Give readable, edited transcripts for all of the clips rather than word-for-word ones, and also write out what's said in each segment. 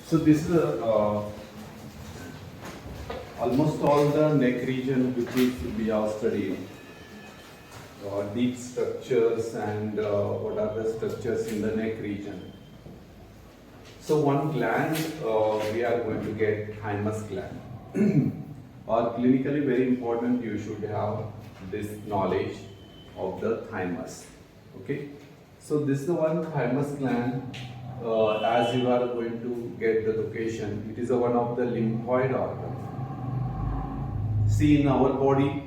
So this is almost all the neck region which is we have studied. Deep structures and what are the structures in the neck region. So one gland we are going to get thymus gland. Or clinically very important, you should have this knowledge of the thymus. Okay. So this is the one thymus gland. As you are going to get the location, it is one of the lymphoid organ. See, in our body,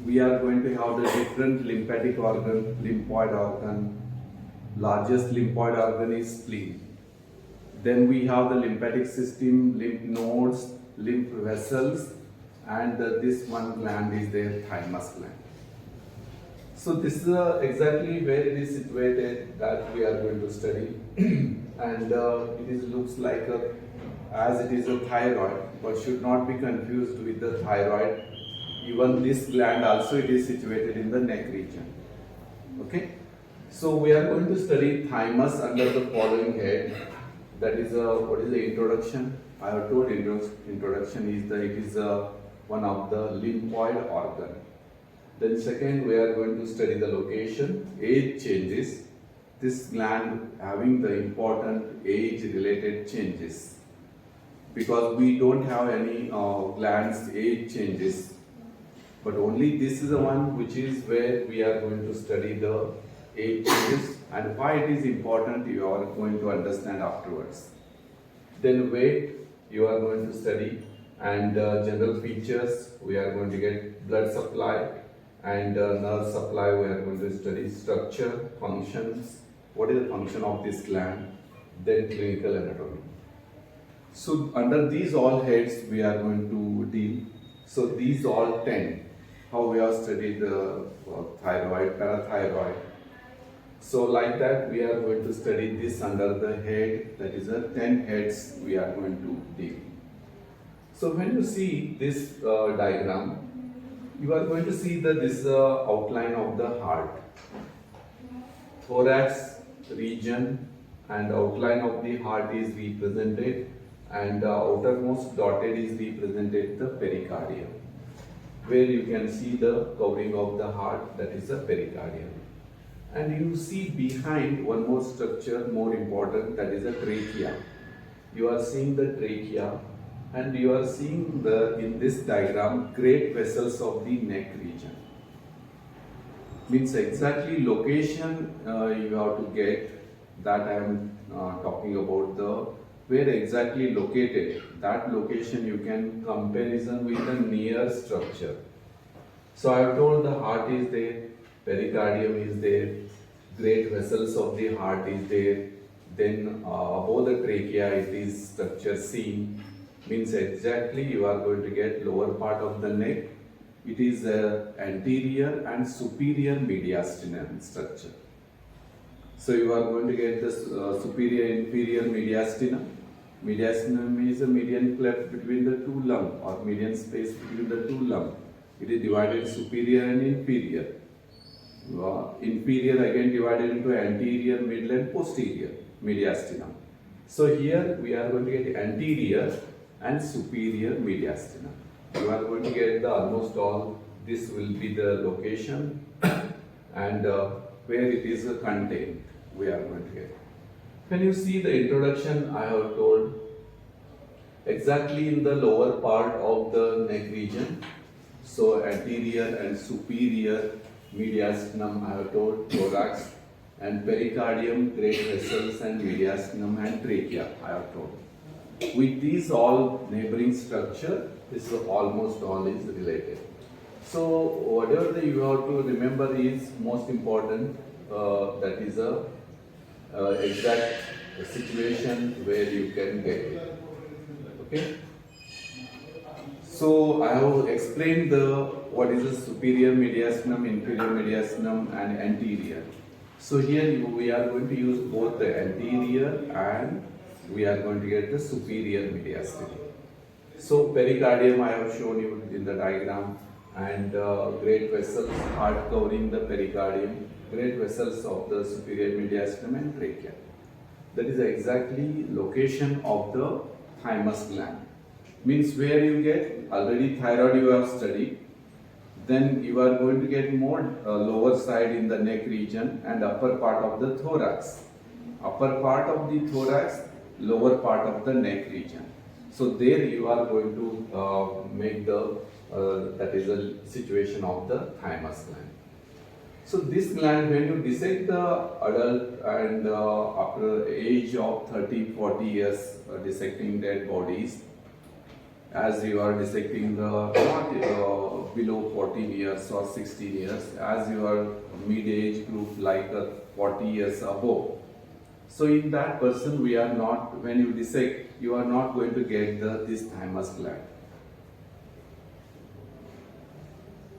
we are going to have the different lymphatic organ, lymphoid organ. Largest lymphoid organ is spleen. Then we have the lymphatic system, lymph nodes, lymph vessels, and this one gland is the thymus gland. So this is exactly where it is situated that we are going to study. And it looks like as it is a thyroid, but should not be confused with the thyroid. Even this gland also it is situated in the neck region. Okay. So we are going to study thymus under the following head. That is what is the introduction? I have told introduction is that it is one of the lymphoid organ. Then second, we are going to study the location, age changes. This gland having the important age related changes. Because we don't have any glands age changes. But only this is the one which is where we are going to study the age changes, and why it is important you are going to understand afterwards. Then weight you are going to study, and general features we are going to get blood supply and nerve supply. We are going to study structure, functions, what is the function of this gland, then clinical anatomy. So under these all heads we are going to deal. So these all 10, how we have studied the thyroid, parathyroid. So like that we are going to study this under the head, that is 10 heads we are going to deal. So when you see this diagram, you are going to see that this outline of the heart, thorax region, and outline of the heart is represented, and outermost dotted is represented the pericardium, where you can see the covering of the heart, that is the pericardium. And you see behind one more structure more important, that is a trachea. You are seeing the trachea, and you are seeing in this diagram great vessels of the neck region. Means exactly location you have to get, that I am talking about the where exactly located. That location you can comparison with the near structure. So I have told the heart is there, pericardium is there, great vessels of the heart is there, then above the trachea it is structure C, means exactly you are going to get lower part of the neck. It is anterior and superior mediastinum structure. So you are going to get the superior inferior mediastinum. Mediastinum is a median cleft between the two lumps, or median space between the two lumps. It is divided superior and inferior. Inferior again divided into anterior, middle and posterior mediastinum. So here we are going to get anterior and superior mediastinum. You are going to get the almost all, this will be the location and where it is contained, we are going to get. When you see the introduction, I have told exactly in the lower part of the neck region. So anterior and superior mediastinum, I have told, thorax, and pericardium, great vessels, and mediastinum and trachea, I have told. With these all neighboring structure, this is almost all is related. So whatever you have to remember is most important, that is a exact situation where you can get it. Okay. So I have explained what is the superior mediastinum, inferior mediastinum, and anterior. So here we are going to use both the anterior and we are going to get the superior mediastinum. So pericardium I have shown you in the diagram, and great vessels, heart covering the pericardium, great vessels of the superior mediastinum and trachea. That is exactly location of the thymus gland. Means where you get already thyroid you have studied, then you are going to get more lower side in the neck region and upper part of the thorax. Upper part of the thorax, lower part of the neck region. So there you are going to make the that is the situation of the thymus gland. So this gland, when you dissect the adult and after age of 30-40 years dissecting dead bodies, as you are dissecting the not below 14 years or 16 years, as you are mid-age group like 40 years above. So in that person, we are not, when you dissect, you are not going to get this thymus gland.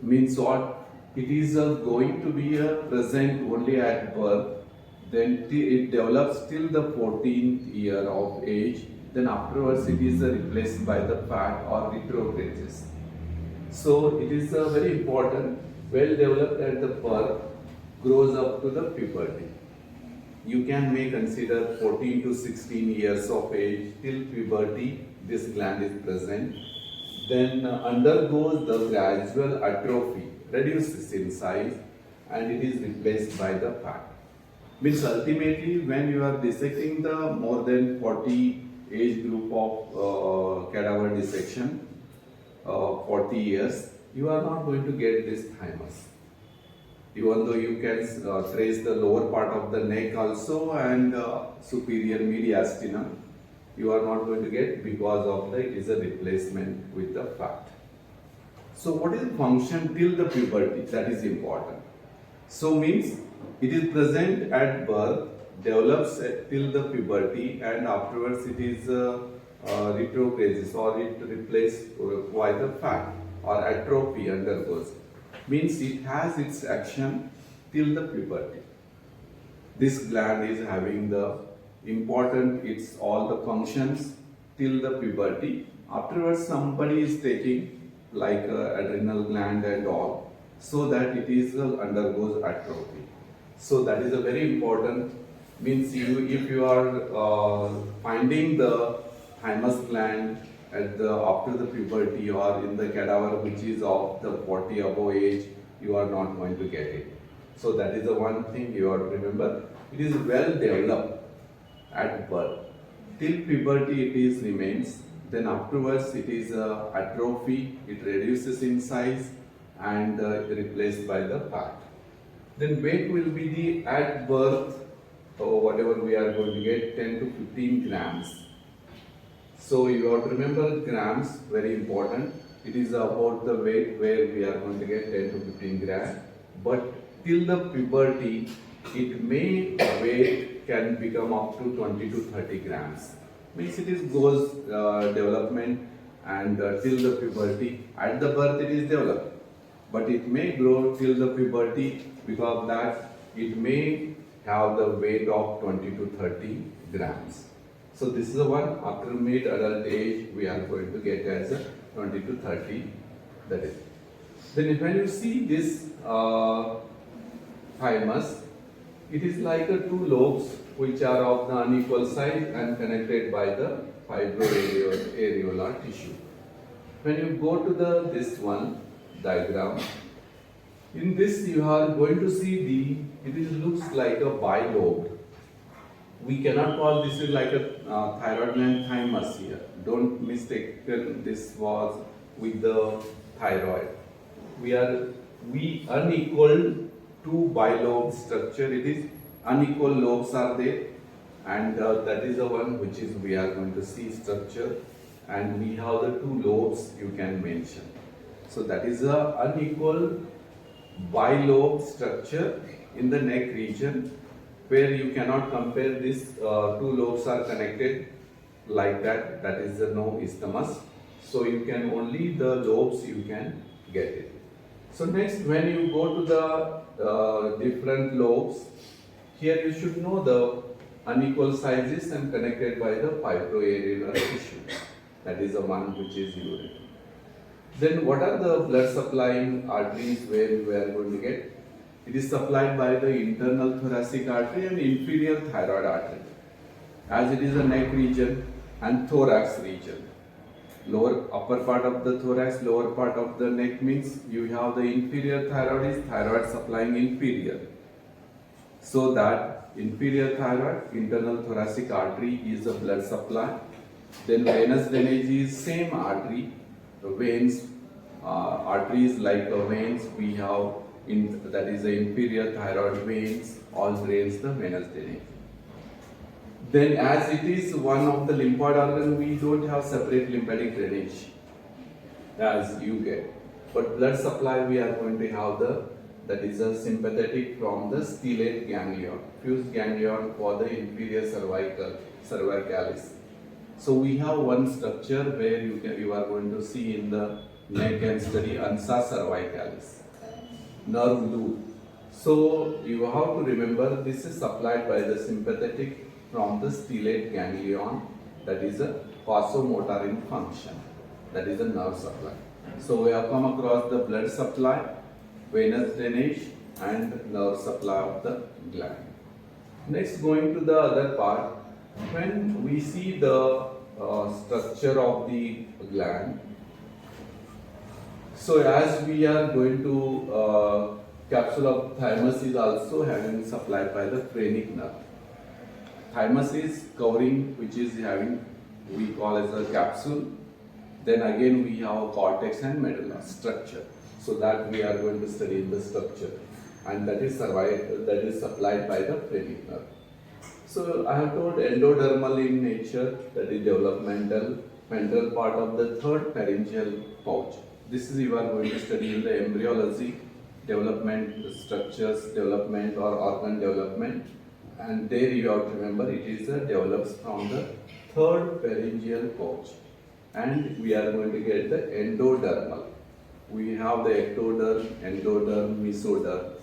Means what? It is going to be present only at birth, then it develops till the 14th year of age, then afterwards it is replaced by the fat or retrogresses. So it is very important, well developed at the birth, grows up to the puberty. You may consider 14 to 16 years of age till puberty, this gland is present. Then undergoes the gradual atrophy, reduces in size, and it is replaced by the fat. Means ultimately when you are dissecting the more than 40 age group of cadaver dissection, 40 years, you are not going to get this thymus. Even though you can trace the lower part of the neck also and superior mediastinum, you are not going to get because of it is a replacement with the fat. So what is the function till the puberty? That is important. So means it is present at birth, develops till the puberty, and afterwards it is retrogresses or it replaces by the fat or atrophy undergoes. Means it has its action till the puberty. This gland is having the important, it's all the functions till the puberty. Afterwards somebody is taking like adrenal gland and all, so that it is undergoes atrophy. So that is a very important, means if you are finding the thymus gland at the after the puberty or in the cadaver which is of the 40 above age, you are not going to get it. So that is the one thing you have to remember. It is well developed at birth. Till puberty it is remains. Then afterwards it is atrophy, it reduces in size and replaced by the fat. Then weight will be the at birth, or whatever we are going to get, 10 to 15 grams. So you have to remember grams, very important. It is about the weight where we are going to get 10 to 15 grams. But till the puberty, it may weight can become up to 20 to 30 grams. Means it is goes development and till the puberty. At the birth it is developed, but it may grow till the puberty. Because of that, it may have the weight of 20 to 30 grams. So this is the one after mid-adult age we are going to get as a 20 to 30, that is. Then when you see this thymus, it is like two lobes which are of the unequal size and connected by the fibroareolar tissue. When you go to this one diagram, in this you are going to see it looks like a bilobe. We cannot call this like a thyroid gland thymus here. Don't mistake this was with the thyroid. We unequal two bilobe structure. It is unequal lobes are there, and that is the one which is we are going to see structure, and we have the two lobes you can mention. So that is a unequal bilobe structure in the neck region, where you cannot compare this two lobes are connected like that. That is no isthmus. So you can only the lobes you can get it. So next, when you go to the different lobes, here you should know the unequal sizes and connected by the fibroareolar tissue. That is the one which is urine. Then what are the blood supplying arteries where we are going to get? It is supplied by the internal thoracic artery and inferior thyroid artery. as it is a neck region and thorax region. Upper part of the thorax, lower part of the neck means you have the inferior thyroid is thyroid supplying inferior. So that inferior thyroid, internal thoracic artery is the blood supply. Then venous drainage is same artery, the veins, arteries like veins we have that is the inferior thyroid veins, all drains the venous drainage. Then as it is one of the lymphoid organ, we don't have separate lymphatic drainage as you get. But blood supply we are going to have that is a sympathetic from the stellate ganglion, fused ganglion for the inferior cervicalis. So we have one structure where you are going to see in the neck and study ansa cervicalis, nerve loop. So you have to remember this is supplied by the sympathetic from the stellate ganglion, that is a vasomotor in function, that is a nerve supply. So we have come across the blood supply, venous drainage and nerve supply of the gland. Next, going to the other part, when we see the structure of the gland, so as we are going to capsule of thymus is also having supplied by the phrenic nerve. Thymus is covering, which is having, we call as a capsule. Then again we have cortex and medulla structure. So that we are going to study in the structure, and that is supplied by the phrenic nerve. So I have told endodermal in nature, that is developmental, ventral part of the third pharyngeal pouch. This is you are going to study in the embryology, development structures, development or organ development. And there you have to remember it is develops from the third pharyngeal pouch, and we are going to get the endodermal. We have the ectoderm, endoderm, mesoderm.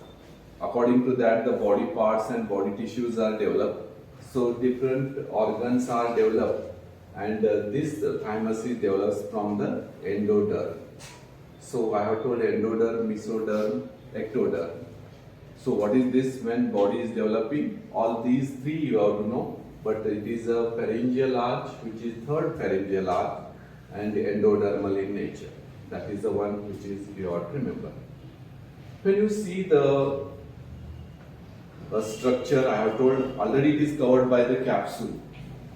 According to that, the body parts and body tissues are developed. So different organs are developed, and this thymus develops from the endoderm. So I have told endoderm, mesoderm, ectoderm. So what is this when body is developing? All these three you have to know, but it is a pharyngeal arch, which is third pharyngeal arch, and endodermal in nature. That is the one which is you have to remember. When you see the structure, I have told already it is covered by the capsule.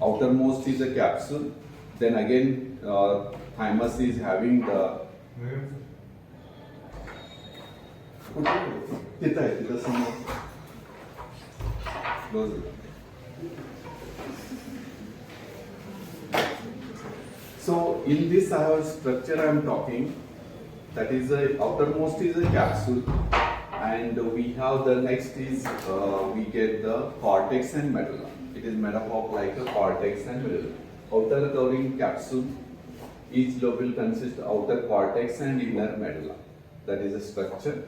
Outermost is a capsule. Then again thymus is having the So in this structure I am talking, that is the outermost is a capsule, and we have the next is we get the cortex and medulla. It is made up of like a cortex and medulla. Outer covering capsule, each lobule consists of outer cortex and inner medulla. That is a structure.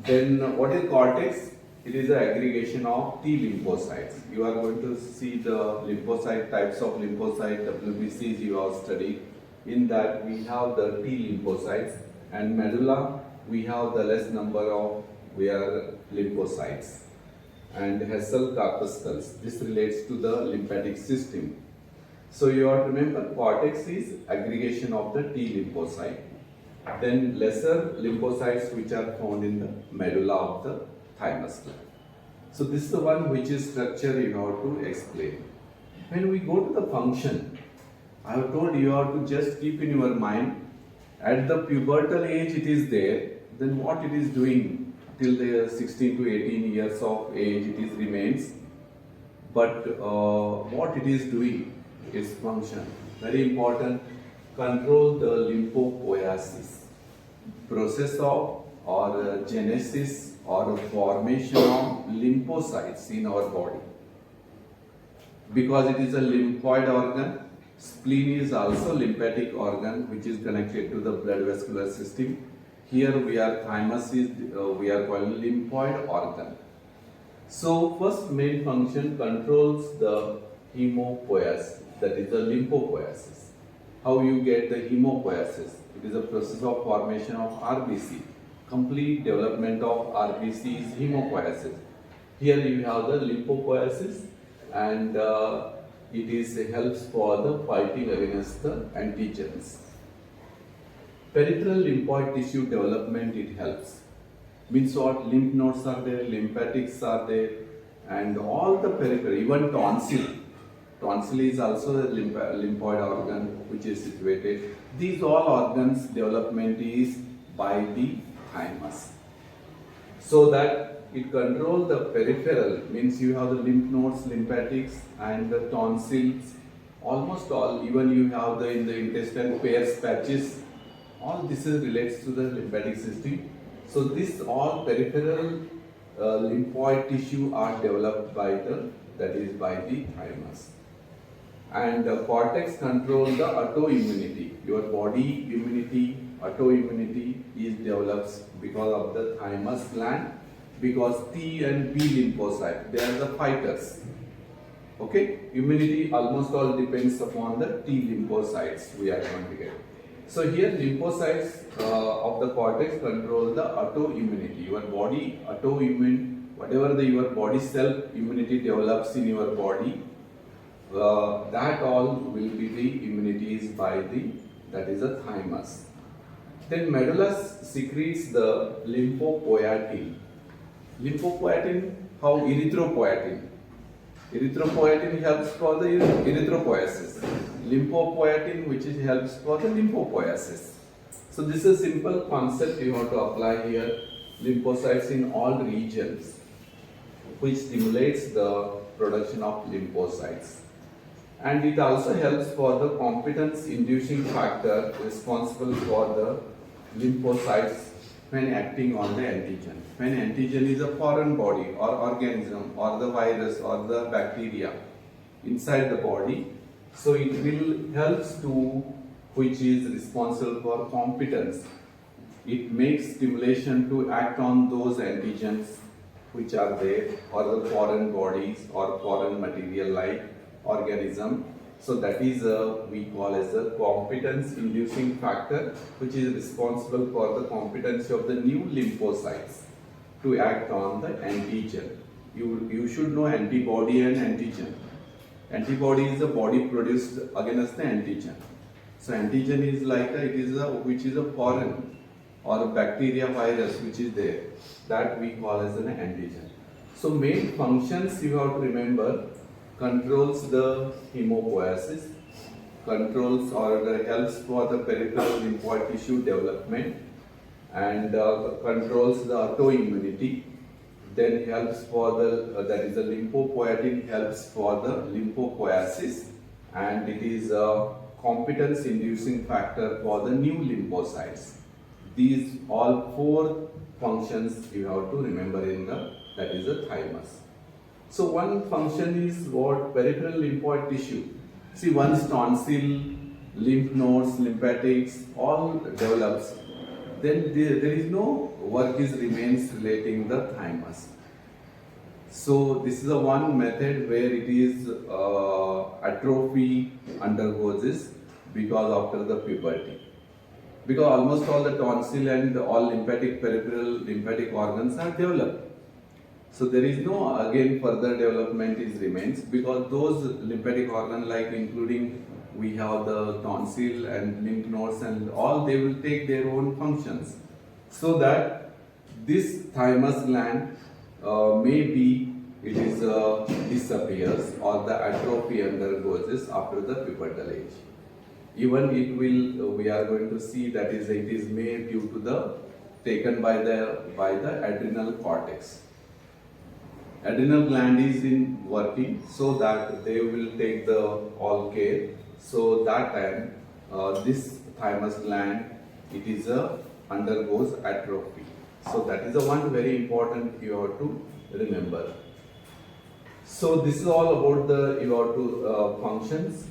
Then what is cortex? It is an aggregation of T lymphocytes. You are going to see the lymphocyte types of lymphocyte, WBCs you have studied. In that we have the T lymphocytes, and medulla we have the less number of lymphocytes, and Hessel corpuscles. This relates to the lymphatic system. So you have to remember cortex is aggregation of the T lymphocyte. Then lesser lymphocytes which are found in the medulla of the thymus gland. So this is the one which is structure you have to explain. When we go to the function, I have told you have to just keep in your mind, at the pubertal age it is there, then what it is doing till the 16 to 18 years of age it is remains, but what it is doing, its function, very important, control the lymphopoiesis, process of or genesis or formation of lymphocytes in our body. Because it is a lymphoid organ, spleen is also lymphatic organ which is connected to the blood vascular system. Here we are thymus is we are calling lymphoid organ. So first main function controls the hemopoiesis, that is the lymphopoiesis. How you get the hemopoiesis? It is a process of formation of RBC. Complete development of RBC is hemopoiesis. Here you have the lymphopoiesis, and it is helps for the fighting against the antigens. Peripheral lymphoid tissue development, it helps. Means what? Lymph nodes are there, lymphatics are there, and all the peripheral, even tonsil. Tonsil is also a lymphoid organ which is situated. These all organs development is by the thymus. So that it controls the peripheral, means you have the lymph nodes, lymphatics, and the tonsils, almost all. Even you have the in the intestine Peyer's patches. All this is relates to the lymphatic system. So this all peripheral lymphoid tissue are developed by the, that is by the thymus. And the cortex control the autoimmunity. Your body immunity, autoimmunity is developed because of the thymus gland, because T and B lymphocyte, they are the fighters. Okay, immunity almost all depends upon the T lymphocytes we are going to get. So here lymphocytes of the cortex control the autoimmunity. Your body autoimmune, whatever your body self immunity develops in your body, that all will be the immunities by the, that is the thymus. Then medulla secretes the lymphopoietin. Lymphopoietin, how? Erythropoietin. Erythropoietin helps for the erythropoiesis. Lymphopoietin, which is helps for the lymphopoiesis. So this is a simple concept you have to apply here. Lymphocytes in all regions, which stimulates the production of lymphocytes. And it also helps for the competence inducing factor responsible for the lymphocytes when acting on the antigen. When antigen is a foreign body or organism or the virus or the bacteria inside the body, so it will helps to, which is responsible for competence. It makes stimulation to act on those antigens which are there, or the foreign bodies or foreign material like organism. So that is we call as a competence inducing factor, which is responsible for the competency of the new lymphocytes to act on the antigen. You should know antibody and antigen. Antibody is a body produced against the antigen. So antigen is like a, it is a, which is a foreign or a bacteria, virus which is there, that we call as an antigen. So main functions you have to remember: controls the hemopoiesis, controls or helps for the peripheral lymphoid tissue development, and controls the autoimmunity. Then helps for the, that is the lymphopoietin helps for the lymphopoiesis, and it is a competence inducing factor for the new lymphocytes. These all four functions you have to remember in the, that is the thymus. So one function is what? Peripheral lymphoid tissue. See, once tonsil, lymph nodes, lymphatics all develops, then there is no work is remains relating the thymus. So this is the one method where it is atrophy undergoes this because after the puberty. Because almost all the tonsil and all lymphatic peripheral lymphatic organs are developed. So there is no again further development is remains, because those lymphatic organs like including we have the tonsil and lymph nodes and all, they will take their own functions. So that this thymus gland maybe it is disappears or the atrophy undergoes this after the pubertal age. Even it will, we are going to see that is it is made due to the taken by the adrenal cortex. Adrenal gland is in working, so that they will take the all care. So that time this thymus gland, it is undergoes atrophy. So that is the one very important you have to remember. So this is all about the you have to functions.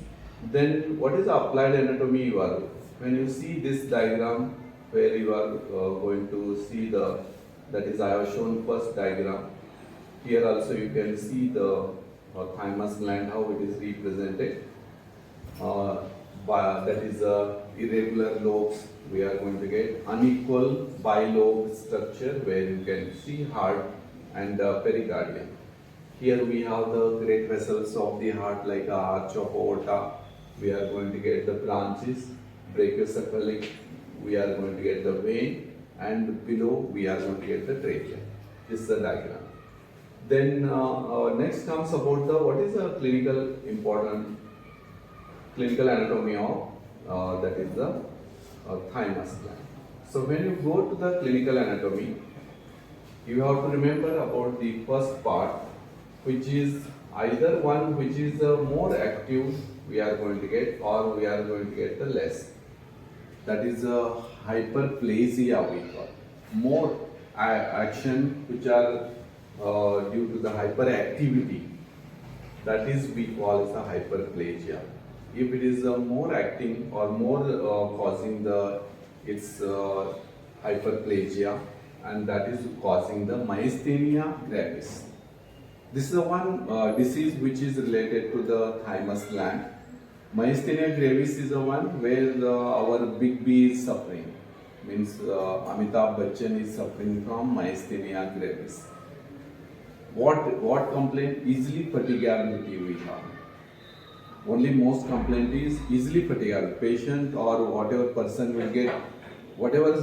Then what is the applied anatomy you are? When you see this diagram where you are going to see the, that is I have shown first diagram. Here also you can see the thymus gland, how it is represented. That is irregular lobes we are going to get, unequal bilobe structure where you can see heart and pericardium. Here we have the great vessels of the heart like a arch of aorta. We are going to get the branches, brachiocephalic. We are going to get the vein, and below we are going to get the trachea. This is the diagram. Then next comes about the what is the clinical anatomy of that is the thymus gland. So when you go to the clinical anatomy, you have to remember about the first part, which is either one which is more active we are going to get, or we are going to get the less. That is a hyperplasia we call. More action which are due to the hyperactivity, that is we call as a hyperplasia. If it is more acting or more causing the its hyperplasia, and that is causing the myasthenia gravis. This is the one disease which is related to the thymus gland. Myasthenia gravis is the one where our big B is suffering. Means Amitabh Bachchan is suffering from myasthenia gravis. What complaint? Easily fatigability we have. Only most complaint is easily fatigable. Patient or whatever person will get whatever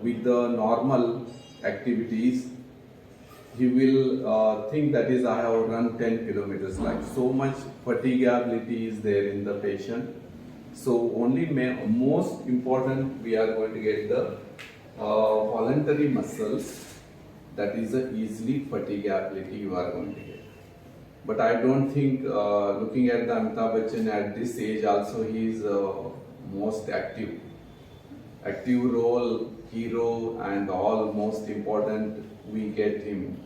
with the normal activities, he will think that is I have run 10 kilometers. Like so much fatigability is there in the patient. So only most important we are going to get the voluntary muscles, that is the easily fatigability you are going to get. But I don't think looking at the Amitabh Bachchan at this age also he is most active role, hero, and all most important we get him.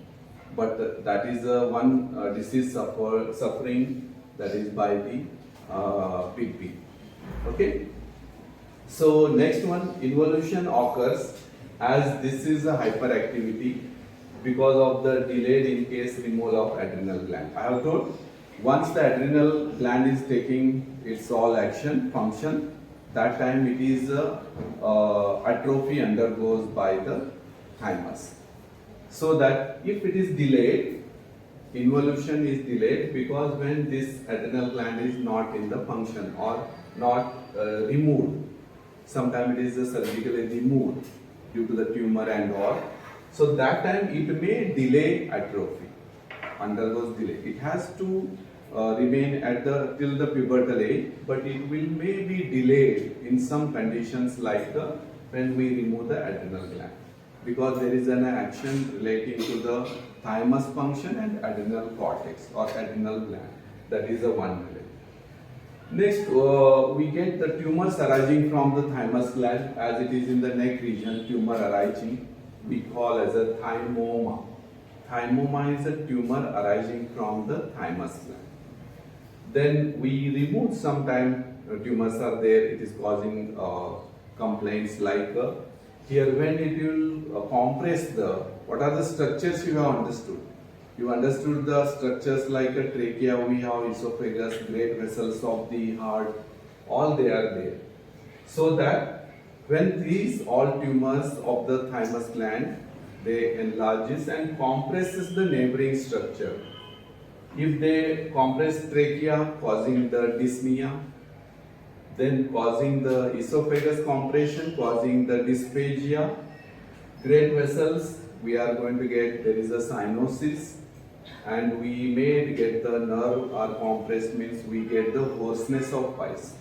But that is one disease suffering, that is by the big B. Okay. So next one, involution occurs as this is a hyperactivity because of the delayed in case removal of adrenal gland. I have told once the adrenal gland is taking its all function, that time it is atrophy undergoes by the thymus. So that if it is delayed, involution is delayed because when this adrenal gland is not in the function or not removed. Sometimes it is surgically removed due to the tumor and all. So that time it may delay atrophy, undergoes delay. It has to remain at till the pubertal age, but it will may be delayed in some conditions like when we remove the adrenal gland, because there is an action relating to the thymus function and adrenal cortex or adrenal gland. That is the one relation. Next, we get the tumors arising from the thymus gland, as it is in the neck region. Tumor arising we call as a thymoma. Thymoma is a tumor arising from the thymus gland. Then we remove sometime tumors are there. It is causing complaints like here when it will compress the, what are the structures you have understood? You understood the structures like a trachea, we have esophagus, great vessels of the heart, all they are there. So that when these all tumors of the thymus gland, they enlarges and compresses the neighboring structure. If they compress trachea, causing the dyspnea, then causing the esophagus compression, causing the dysphagia, great vessels, we are going to get, there is a cyanosis, and we may get the nerve or compressed, means we get the hoarseness of voice.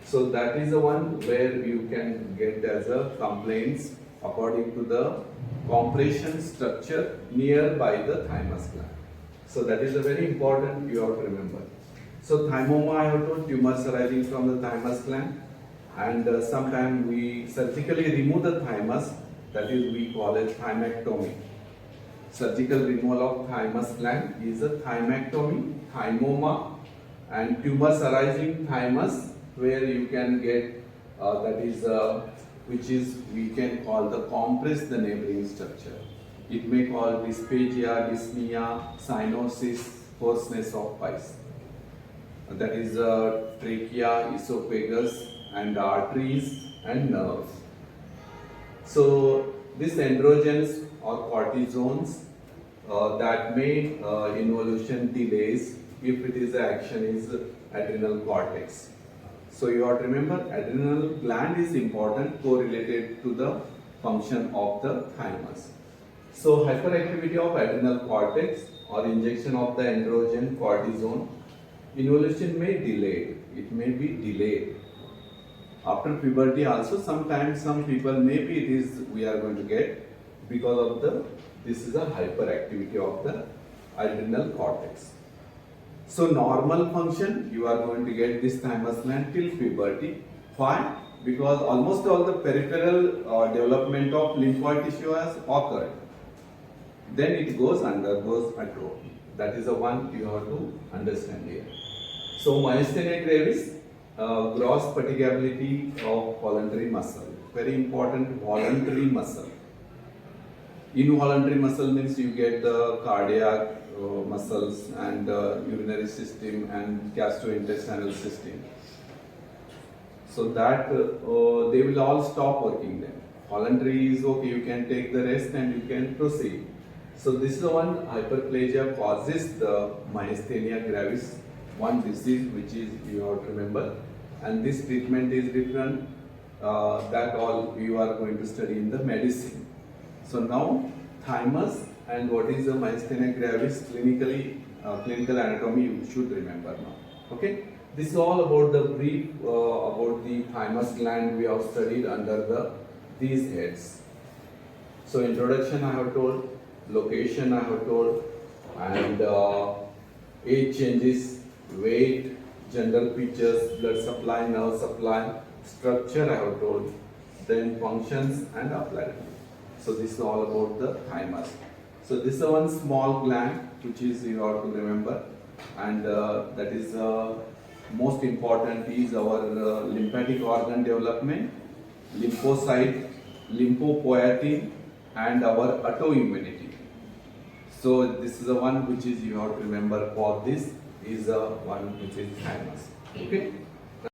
So that is the one where you can get as a complaints according to the compression structure nearby the thymus gland. So that is a very important you have to remember. So thymoma, I have told, tumors arising from the thymus gland, and sometimes we surgically remove the thymus, that is we call it thymectomy. Surgical removal of thymus gland is a thymectomy, thymoma, and tumors arising thymus where you can get that is which is we can call the compress the neighboring structure. It may call dysphagia, dyspnea, cyanosis, hoarseness of voice. That is trachea, esophagus, and arteries and nerves. So this androgens or cortisones that may involution delays if it is action is adrenal cortex. So you have to remember adrenal gland is important correlated to the function of the thymus. So hyperactivity of adrenal cortex or injection of the androgen cortisone, involution may delay. It may be delayed. After puberty also sometimes some people maybe it is we are going to get because of this is a hyperactivity of the adrenal cortex. So normal function you are going to get this thymus gland till puberty. Why? Because almost all the peripheral development of lymphoid tissue has occurred. Then it undergoes atrophy. That is the one you have to understand here. So myasthenia gravis, gross fatigability of voluntary muscle. Very important, voluntary muscle. Involuntary muscle means you get the cardiac muscles and urinary system and gastrointestinal system. So that they will all stop working then. Voluntary is okay, you can take the rest and you can proceed. So this is the one hyperplasia causes the myasthenia gravis, one disease which is you have to remember, and this treatment is different. That all you are going to study in the medicine. So now thymus and what is the myasthenia gravis clinically, clinical anatomy you should remember now. Okay, this is all about the brief about the thymus gland we have studied under these heads. So introduction I have told, location I have told, and age changes, weight, gender features, blood supply, nerve supply, structure I have told, then functions and applied. So this is all about the thymus. So this is one small gland which is you have to remember, and that is most important is our lymphatic organ development, lymphocyte, lymphopoietin, and our autoimmunity. So this is the one which is you have to remember for this is one which is thymus. Okay.